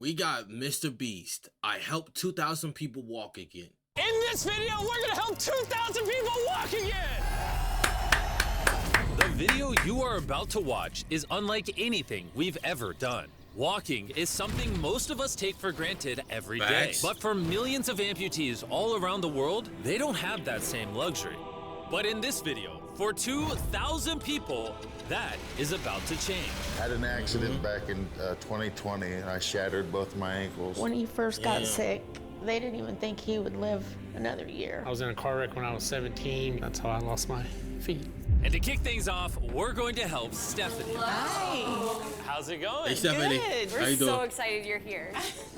We got Mr. Beast. I helped 2,000 people walk again. In this video, we're gonna help 2,000 people walk again! The video you are about to watch is unlike anything we've ever done. Walking is something most of us take for granted every day. Facts. But for millions of amputees all around the world, they don't have that same luxury. But in this video, for 2,000 people, that is about to change. I had an accident back in 2020, and I shattered both my ankles. When he first got sick, they didn't even think he would live another year. I was in a car wreck when I was 17. That's how I lost my feet. And to kick things off, we're going to help Stephanie. Hi. How's it going? Hey, Stephanie. Good. How We're you doing? so excited you're here.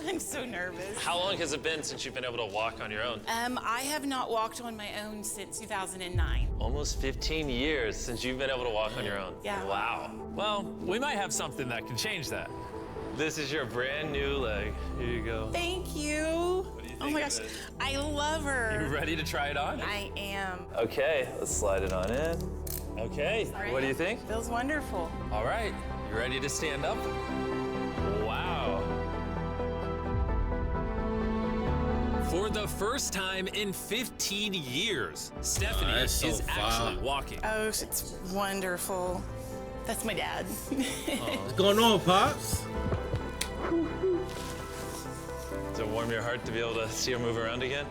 I'm so nervous. How long has it been since you've been able to walk on your own? I have not walked on my own since 2009. Almost 15 years since you've been able to walk on your own. Yeah. Wow. Well, we might have something that can change that. This is your brand new leg. Here you go. Thank you. What do you Oh think my of gosh, this? I love You her. ready to try it on? I am. Okay, let's slide it on in. Okay, what do you think? Feels wonderful. All right, you ready to stand up? Wow. For the first time in 15 years, Stephanie that's so is actually fire. walking. Oh, it's wonderful. That's my dad. What's going on, Pops? Does it warm your heart to be able to see her move around again?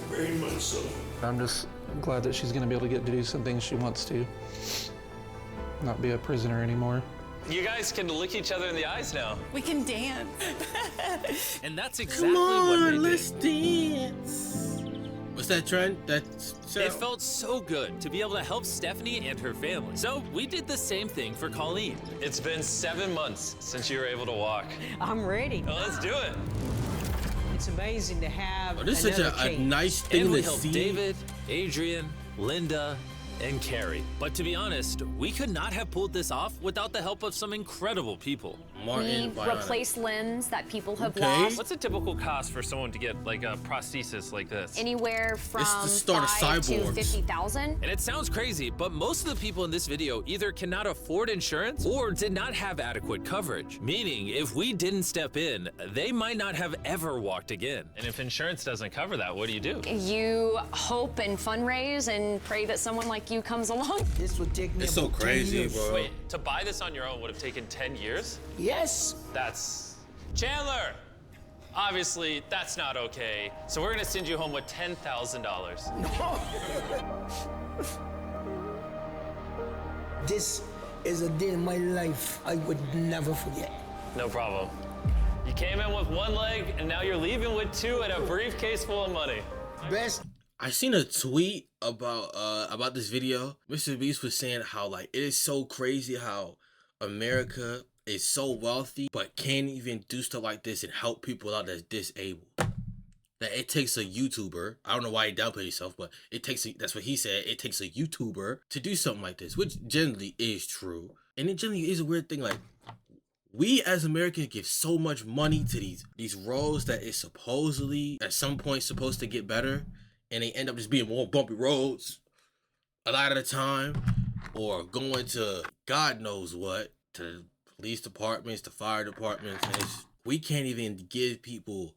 Very much so. I'm just glad that she's gonna be able to get to do some things she wants to. Not be a prisoner anymore. You guys can look each other in the eyes now. We can dance. And that's exactly Come on, what they let's did. dance. What's that trend? That's It felt so good to be able to help Stephanie and her family. So we did the same thing for Colleen. It's been 7 months since you were able to walk. I'm ready. Well, let's do it. It's amazing to have this is such another a chance. nice thing And we to helped see. David, Adrian, Linda, and Carrie. But to be honest, we could not have pulled this off without the help of some incredible people. Martin, We Viola. replace limbs that people have Okay. lost. What's a typical cost for someone to get like a prosthesis like this? Anywhere from It's the start of 5 to cyborgs. 50,000. And it sounds crazy, but most of the people in this video either cannot afford insurance or did not have adequate coverage. Meaning, if we didn't step in, they might not have ever walked again. And if insurance doesn't cover that, what do you do? You hope and fundraise and pray that someone like you comes along. This would take me It's so about 10 crazy, years. bro. Wait, to buy this on your own would have taken 10 years? Yes. That's... Chandler! Obviously, that's not okay. So we're gonna send you home with $10,000. This is a day in my life I would never forget. No problem. You came in with one leg, and now you're leaving with two and a briefcase full of money. Best. I seen a tweet about this video. Mr. Beast was saying how like it is so crazy how America is so wealthy but can't even do stuff like this and help people out that's disabled. That it takes a YouTuber. I don't know why he downplayed himself, but that's what he said. It takes a YouTuber to do something like this, which generally is true. And it generally is a weird thing. Like we as Americans give so much money to these roads that is supposedly at some point supposed to get better. And they end up just being more bumpy roads a lot of the time, or going to God knows what, to the police departments, the fire departments. And we can't even give people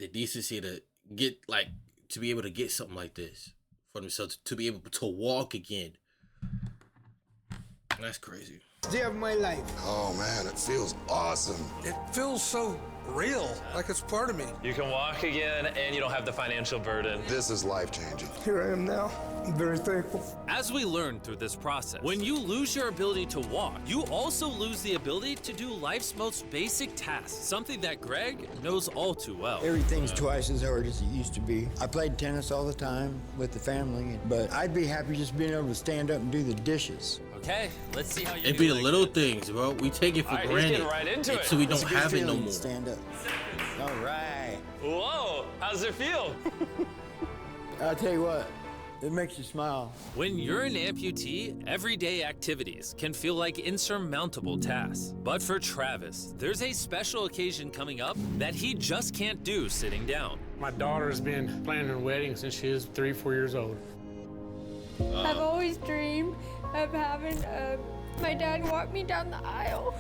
the decency to get to be able to get something like this for themselves, to be able to walk again. That's crazy. Day of my life. Oh man, it feels awesome. It feels so real, like it's part of me. You can walk again, and you don't have the financial burden. This is life-changing. Here I am now. I'm very thankful. As we learned through this process, when you lose your ability to walk, you also lose the ability to do life's most basic tasks, something that Greg knows all too well. Everything's twice as hard as it used to be. I played tennis all the time with the family, but I'd be happy just being able to stand up and do the dishes. Okay, let's see how you It be the little things, bro. We take it for All right, he's granted getting right into it. until we don't It's a good have it no feeling to more. Stand up. All right. Whoa, how's it feel? I'll tell you what, it makes you smile. When you're an amputee, everyday activities can feel like insurmountable tasks. But for Travis, there's a special occasion coming up that he just can't do sitting down. My daughter's been planning her wedding since she was 3, 4 years old. I've always dreamed of having my dad walk me down the aisle.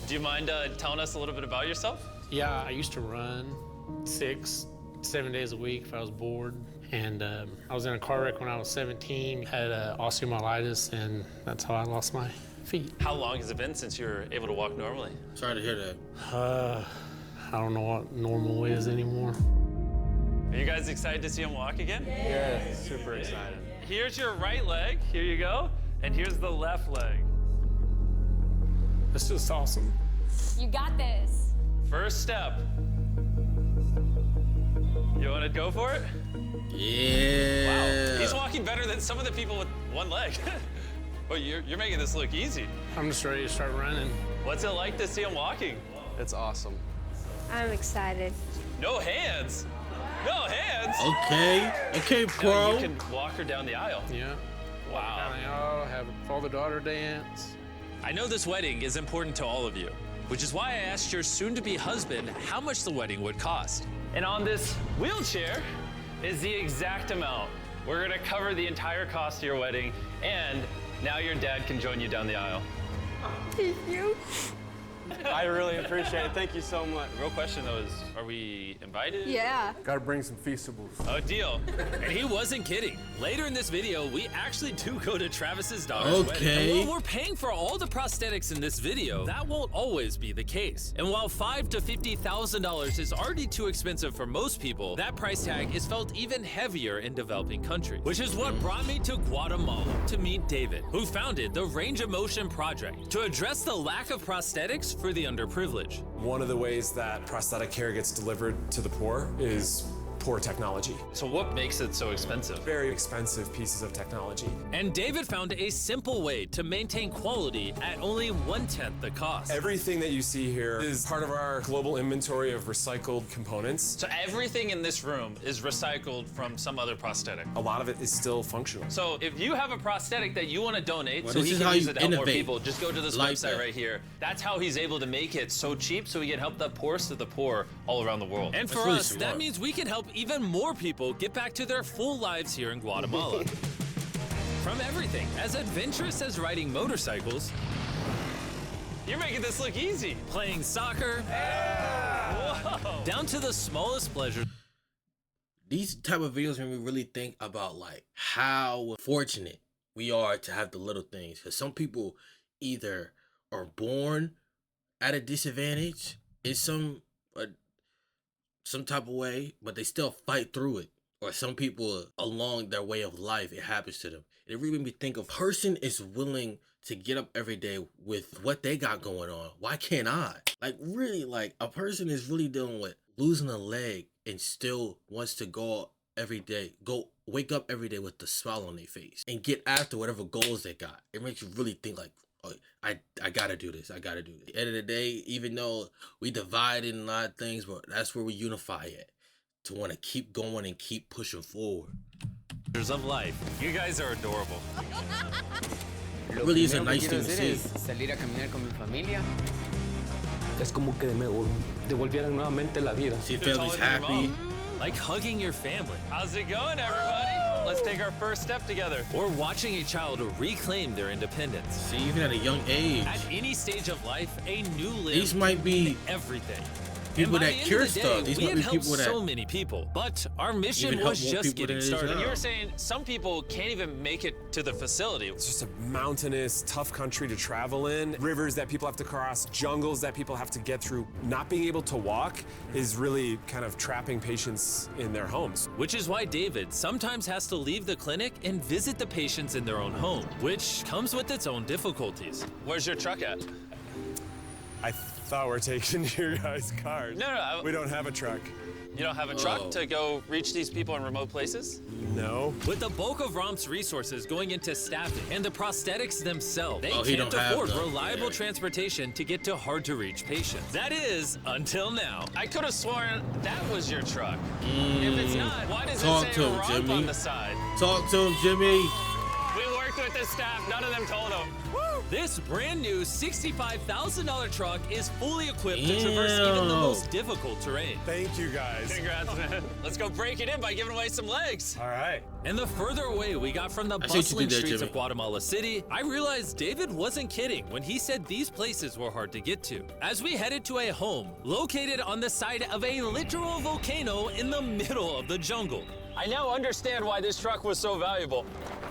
Do you mind telling us a little bit about yourself? Yeah, I used to run 6, 7 days a week if I was bored. And I was in a car wreck when I was 17, had osteomyelitis, and that's how I lost my feet. How long has it been since you were able to walk normally? Sorry to hear that. I don't know what normal is anymore. Are you guys excited to see him walk again? Yeah, super excited. Here's your right leg. Here you go. And here's the left leg. That's just awesome. You got this. First step. You want to go for it? Yeah. Wow. He's walking better than some of the people with one leg. But you're making this look easy. I'm just ready to start running. What's it like to see him walking? It's awesome. I'm excited. No hands. No hands. Okay, pro. Now you can walk her down the aisle. Yeah. Wow. Down the aisle, have a father-daughter dance. I know this wedding is important to all of you, which is why I asked your soon-to-be husband how much the wedding would cost. And on this wheelchair is the exact amount. We're gonna cover the entire cost of your wedding, and now your dad can join you down the aisle. Thank you. I really appreciate it. Thank you so much. The real question though is, are we invited? Yeah. Gotta bring some feastables. Oh, deal. And he wasn't kidding. Later in this video, we actually do go to Travis's daughter's wedding. And while we're paying for all the prosthetics in this video, that won't always be the case. And while $5,000 to $50,000 is already too expensive for most people, that price tag is felt even heavier in developing countries. Which is what brought me to Guatemala to meet David, who founded the Range of Motion Project to address the lack of prosthetics for the underprivileged. One of the ways that prosthetic care gets delivered to the poor is poor technology. So what makes it so expensive? Very expensive pieces of technology. And David found a simple way to maintain quality at only 1/10 the cost. Everything that you see here is part of our global inventory of recycled components. So everything in this room is recycled from some other prosthetic. A lot of it is still functional. So if you have a prosthetic that you want to donate Well, so this he is can how use you it to help more innovate. people, just go to this Like website that. right here. That's how he's able to make it so cheap so he can help the poorest of the poor all around the world. And for us, that means we can help even more people get back to their full lives here in Guatemala. From everything as adventurous as riding motorcycles, You're making this look easy. playing soccer, Whoa. down to the smallest pleasures. These type of videos make me really think about like how fortunate we are to have the little things. Because some people either are born at a disadvantage in some type of way, but they still fight through it. Or some people along their way of life, it happens to them. It really made me think of person is willing to get up every day with what they got going on. Why can't I? Like really, like a person is really dealing with losing a leg and still wants to go every day, wake up every day with the smile on their face and get after whatever goals they got. It makes you really think like, oh, I gotta do this. I gotta do this. At the end of the day, even though we divide in a lot of things, but that's where we unify at. To want to keep going and keep pushing forward. Of life. You guys are adorable. It really is a nice thing to see. Salir a caminar con mi familia. Es como que me devolvieran nuevamente la vida. See family's happy. Like hugging your family. How's it going, everybody? Let's take our first step together. Or watching a child reclaim their independence. See, even at a young age. At any stage of life, a new limb. These might be everything. people that cure stuff. These we might had be helped people that so many people, but our mission even help was more just people getting than it is started. now. You were saying some people can't even make it to the facility. It's just a mountainous, tough country to travel in. Rivers that people have to cross, jungles that people have to get through. Not being able to walk is really kind of trapping patients in their homes. Which is why David sometimes has to leave the clinic and visit the patients in their own home, which comes with its own difficulties. Where's your truck at? I thought we're taking your guys' cars. No. We don't have a truck. You don't have a truck to go reach these people in remote places? No. With the bulk of ROM's resources going into staffing and the prosthetics themselves, they he can't don't have afford them. reliable transportation to get to hard-to-reach patients. That is, until now. I could have sworn that was your truck. If it's not, why does Talk it to say him, ROM Jimmy. on the side? Talk to him, Jimmy. We work worked with this staff. None of them told him. Woo! This brand new $65,000 truck is fully equipped to traverse even the most difficult terrain. Thank you, guys. Congrats, man. Let's go break it in by giving away some legs. All right. And the further away we got from the bustling streets of Guatemala City, I realized David wasn't kidding when he said these places were hard to get to. As we headed to a home located on the side of a literal volcano in the middle of the jungle. I now understand why this truck was so valuable.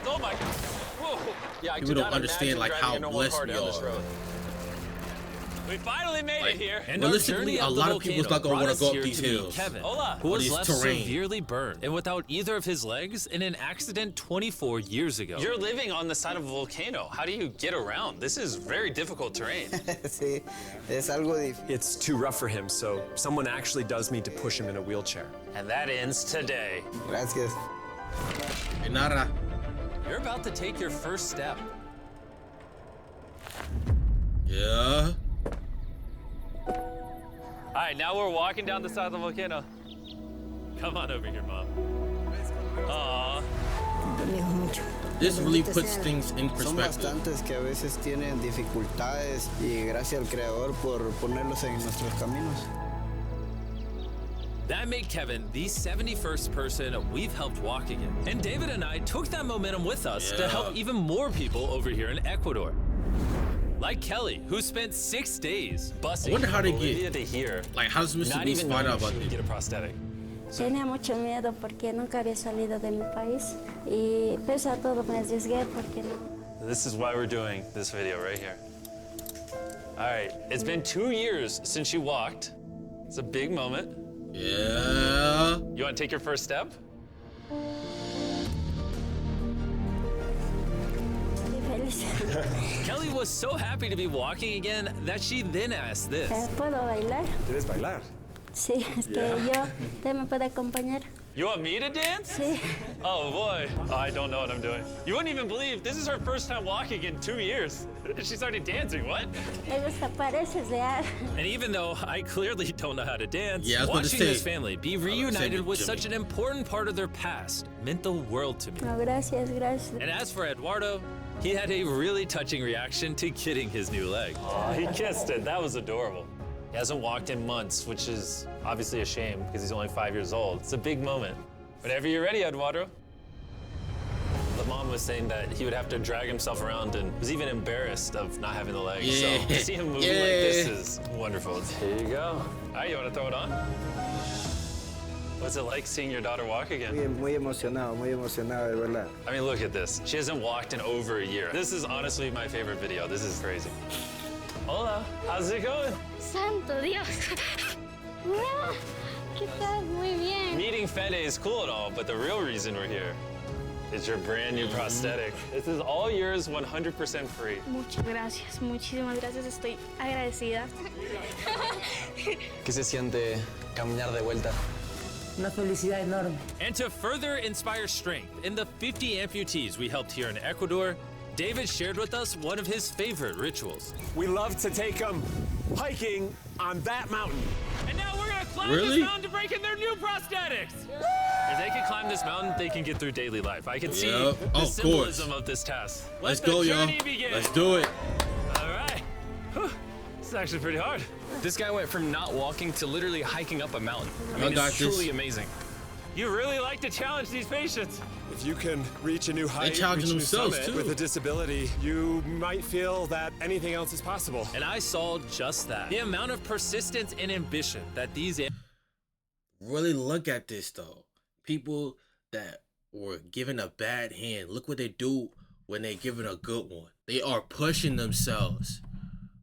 Oh my, whoa. Yeah, I People don't understand like how blessed we are. We finally made it here. And realistically, a lot of people's not gonna want to go up these hills. Kevin, Hola. who was left severely burned and without either of his legs in an accident 24 years ago. You're living on the side of a volcano. How do you get around? This is very difficult terrain. Sí, es algo difícil. It's too rough for him, so someone actually does need to push him in a wheelchair. And that ends today. Gracias. Nada. You're about to take your first step. Yeah. All right, now we're walking down the side of the volcano. Come on over here, Mom. Aww. This really puts things in Son perspective. bastantes que a veces tienen dificultades y gracias al Creador por ponerlos en nuestros caminos. That made Kevin the 71st person we've helped walk again. And David and I took that momentum with us to help even more people over here in Ecuador. Like Kelly, who spent 6 days busing I wonder how they Bolivia get to here. Like, how does Mr. Beast find out about this? Get a prosthetic. Tenía mucho miedo porque nunca había salido de mi país y pese a todo me arriesgué porque no. This is why we're doing this video right here. All right, it's been 2 years since you walked. It's a big moment. Yeah. You want to take your first step? Kelly was so happy to be walking again that she then asked this. ¿Puedo bailar? ¿Quieres bailar? Sí, es que ¿usted me puede acompañar? You want me to dance? Sí. Oh boy, I don't know what I'm doing. You wouldn't even believe this is her first time walking in 2 years. She started dancing, what? Me gusta, parece real. And even though I clearly don't know how to dance, I was about to watching say, this family be reunited with such an important part of their past meant the world to me. No, gracias, gracias. And as for Eduardo, he had a really touching reaction to getting his new leg. Oh, he kissed it. That was adorable. He hasn't walked in months, which is obviously a shame because he's only 5 years old. It's a big moment. Whenever you're ready, Eduardo. The mom was saying that he would have to drag himself around and was even embarrassed of not having the legs. Yeah. So to see him moving like this is wonderful. Here you go. All right, you want to throw it on? What's it like seeing your daughter walk again? Muy emocionado, de verdad. I mean, look at this. She hasn't walked in over a year. This is honestly my favorite video. This is crazy. Hola, how's it going? Santo Dios. ¿Qué tal? Muy bien. Meeting Fede is cool and all, but the real reason we're here is your brand new prosthetic. This is all yours, 100% free. Muchas gracias, muchísimas gracias. Estoy agradecida. ¿Qué se siente caminar de vuelta? Una felicidad enorme. And to further inspire strength in the 50 amputees we helped here in Ecuador, David shared with us one of his favorite rituals. We love to take them hiking on that mountain. And now we're gonna climb this mountain to break in their new prosthetics. If they can climb this mountain, they can get through daily life. I can see the symbolism of this task. Let's go, y'all. Let's do it. All right. Whew. This is actually pretty hard. This guy went from not walking to literally hiking up a mountain. I mean, got it's this. truly amazing. You really like to challenge these patients. If you can reach a new height, challenging reach a new themselves, summit too. with a disability, you might feel that anything else is possible. And I saw just that. The amount of persistence and ambition that these Really look at this though. People that were given a bad hand, look what they do when they're given a good one. They are pushing themselves.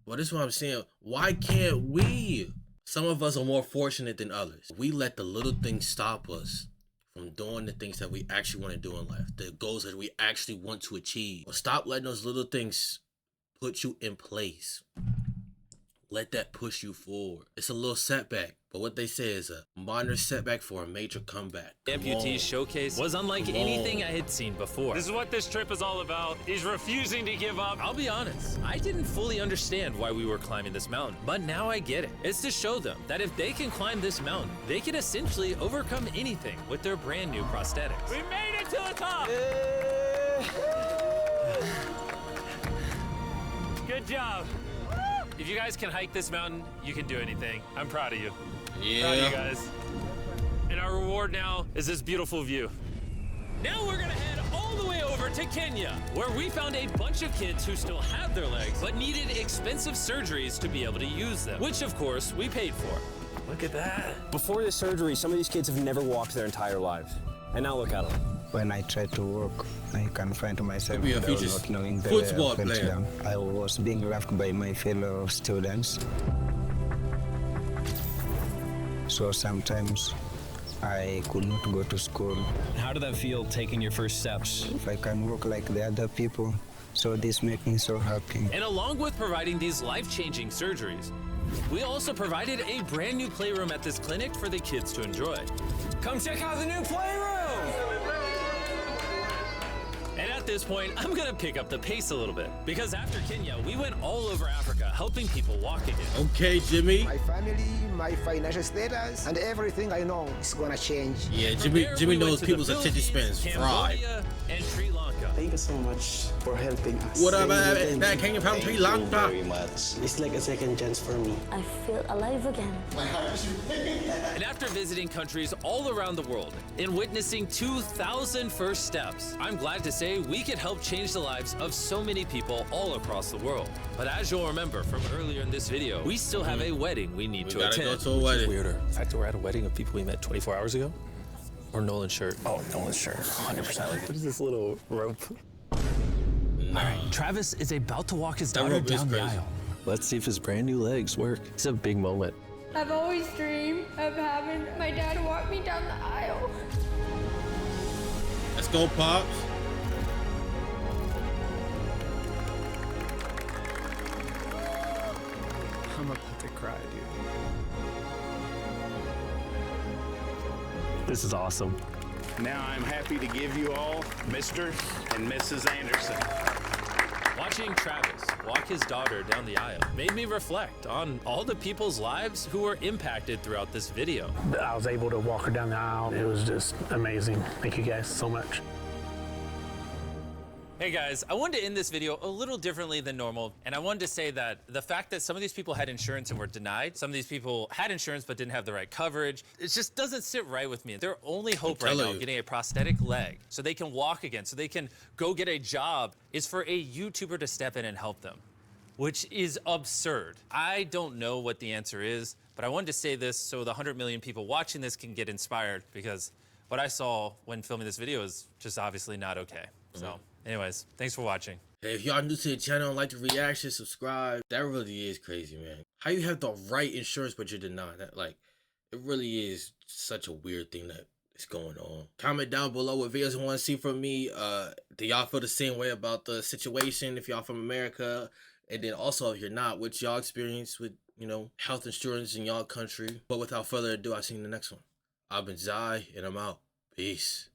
Well, this is what I'm saying. Why can't we? Some of us are more fortunate than others. We let the little things stop us from doing the things that we actually want to do in life, the goals that we actually want to achieve. Well, stop letting those little things put you in place. Let that push you forward. It's a little setback, but what they say is a minor setback for a major comeback. Amputee showcase was unlike anything I had seen before. This is what this trip is all about. He's refusing to give up. I'll be honest, I didn't fully understand why we were climbing this mountain, but now I get it. It's to show them that if they can climb this mountain, they can essentially overcome anything with their brand new prosthetics. We made it to the top. Good job. If you guys can hike this mountain, you can do anything. I'm proud of you. Yeah. Proud of you guys. And our reward now is this beautiful view. Now we're gonna head all the way over to Kenya, where we found a bunch of kids who still had their legs, but needed expensive surgeries to be able to use them, which of course we paid for. Look at that. Before this surgery, some of these kids have never walked their entire lives. And now look at them. When I try to walk, I confront myself Be a without future not knowing the football way I fell player. down. I was being laughed by my fellow students. So sometimes I could not go to school. How did that feel taking your first steps? If I can walk like the other people, so this makes me so happy. And along with providing these life-changing surgeries, we also provided a brand new playroom at this clinic for the kids to enjoy. Come check out the new playroom! And at this point, I'm gonna pick up the pace a little bit, because after Kenya, we went all over Africa helping people walk again. Okay, Jimmy. My family, my financial status, and everything I know is gonna change. Yeah, Jimmy knows people's attention span is fried. Cambodia and Sri Lanka. Thank you so much for helping us. What up, that came from Sri Lanka? Thank you very much. It's like a second chance for me. I feel alive again. And after visiting countries all around the world and witnessing 2,000 first steps, I'm glad to say we could help change the lives of so many people all across the world. But as you'll remember from earlier in this video, we still have a wedding we need to gotta attend. go to a wedding. Weirder. The fact that we're at a wedding of people we met 24 hours ago? Or Nolan's shirt? Oh, Nolan's shirt, 100%. What is this little rope? All right, Travis is about to walk his daughter down the aisle. Let's see if his brand new legs work. It's a big moment. I've always dreamed of having my dad walk me down the aisle. Let's go, Pops. I'm about to cry, dude. This is awesome. Now I'm happy to give you all Mr. and Mrs. Anderson. Watching Travis walk his daughter down the aisle made me reflect on all the people's lives who were impacted throughout this video. I was able to walk her down the aisle. It was just amazing. Thank you guys so much. Hey guys, I wanted to end this video a little differently than normal, and I wanted to say that the fact that some of these people had insurance and were denied, some of these people had insurance but didn't have the right coverage, it just doesn't sit right with me. Their only hope right now of getting a prosthetic leg so they can walk again, so they can go get a job, is for a YouTuber to step in and help them, which is absurd. I don't know what the answer is, but I wanted to say this so the 100 million people watching this can get inspired, because what I saw when filming this video is just obviously not okay. So. Anyways, thanks for watching. Hey, if y'all new to the channel and like the reaction, subscribe. That really is crazy, man. How you have the right insurance but you're denied? That, like, it really is such a weird thing that is going on. Comment down below what videos you want to see from me. Do y'all feel the same way about the situation if y'all from America? And then also, if you're not, what's y'all experience with, you know, health insurance in y'all country? But without further ado, I'll see you in the next one. I've been Zy, and I'm out. Peace.